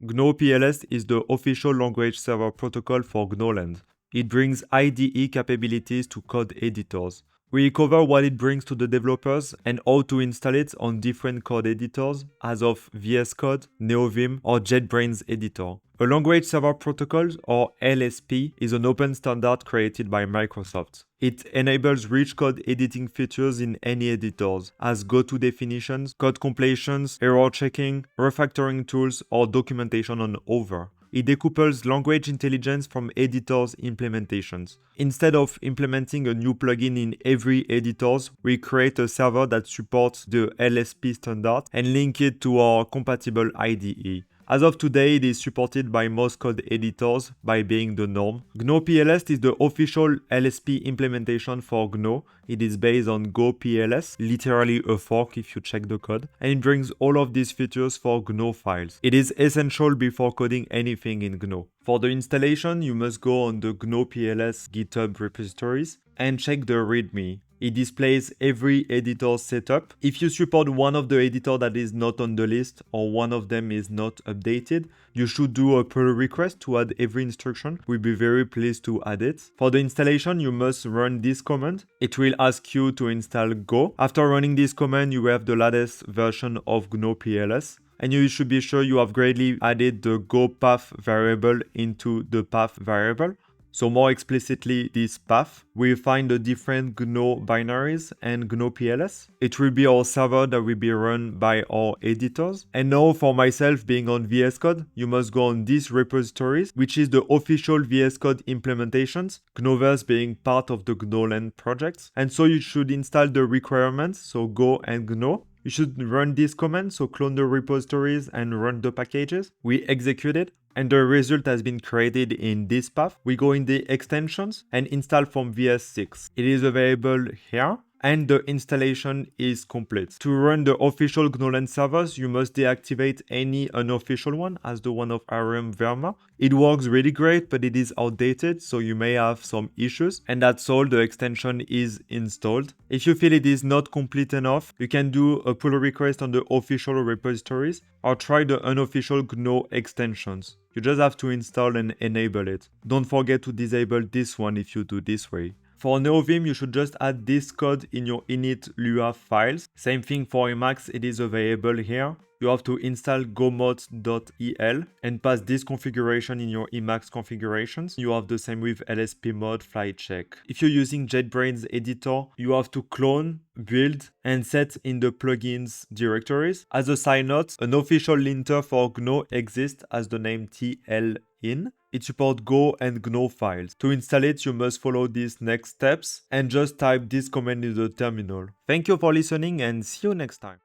gno.pls is the official language server protocol for gno.land. It brings IDE capabilities to code editors. We cover what it brings to the developers and how to install it on different code editors as of VsCode, NVim, or Jetbrains editor. A language server protocol, or LSP, is an open standard created by Microsoft. It enables rich code editing features in any editors, as go-to definitions, code completions, error checking, refactoring tools, or documentation on over. It decouples language intelligence from editors' implementations. Instead of implementing a new plugin in every editor, we create a server that supports the LSP standard and link it to our compatible IDE. As of today, it is supported by most code editors by being the norm. gno.pls is the official LSP implementation for GNO. It is based on go.pls, literally a fork if you check the code, and it brings all of these features for GNO files. It is essential before coding anything in GNO. For the installation, you must go on the gno.pls GitHub repositories and check the README. It displays every editor setup. If you support one of the editors that is not on the list or one of them is not updated, you should do a pull request to add every instruction. We'll be very pleased to add it. For the installation, you must run this command. It will ask you to install Go. After running this command, you have the latest version of gno.pls. And you should be sure you have greatly added the Go path variable into the path variable. So more explicitly, this path, we find the different GNO binaries and gno.pls. It will be our server that will be run by our editors. And now for myself being on VsCode, you must go on these repositories, which is the official VsCode implementations, Gnoverse being part of the gno.land projects. And so you should install the requirements, so Go and Gno. You should run this command, so clone the repositories and run the packages. We execute it, and the result has been created in this path. We go in the extensions and install from VS6. It is available here, and the installation is complete. To run the official gno.land servers, you must deactivate any unofficial one, as the one of Verma. It works really great, but it is outdated, so you may have some issues. And that's all, the extension is installed. If you feel it is not complete enough, you can do a pull request on the official repositories, or try the unofficial GNO extensions. You just have to install and enable it. Don't forget to disable this one if you do this way. For NVim, you should just add this code in your init Lua files. Same thing for Emacs, it is available here. You have to install gomod.el and pass this configuration in your Emacs configurations. You have the same with LSP mod flight check. If you're using Jetbrains editor, you have to clone, build, and set in the plugins directories. As a side note, an official linter for GNO exists as the name tlin. It supports Go and GNO files. To install it, you must follow these next steps and just type this command in the terminal. Thank you for listening and see you next time.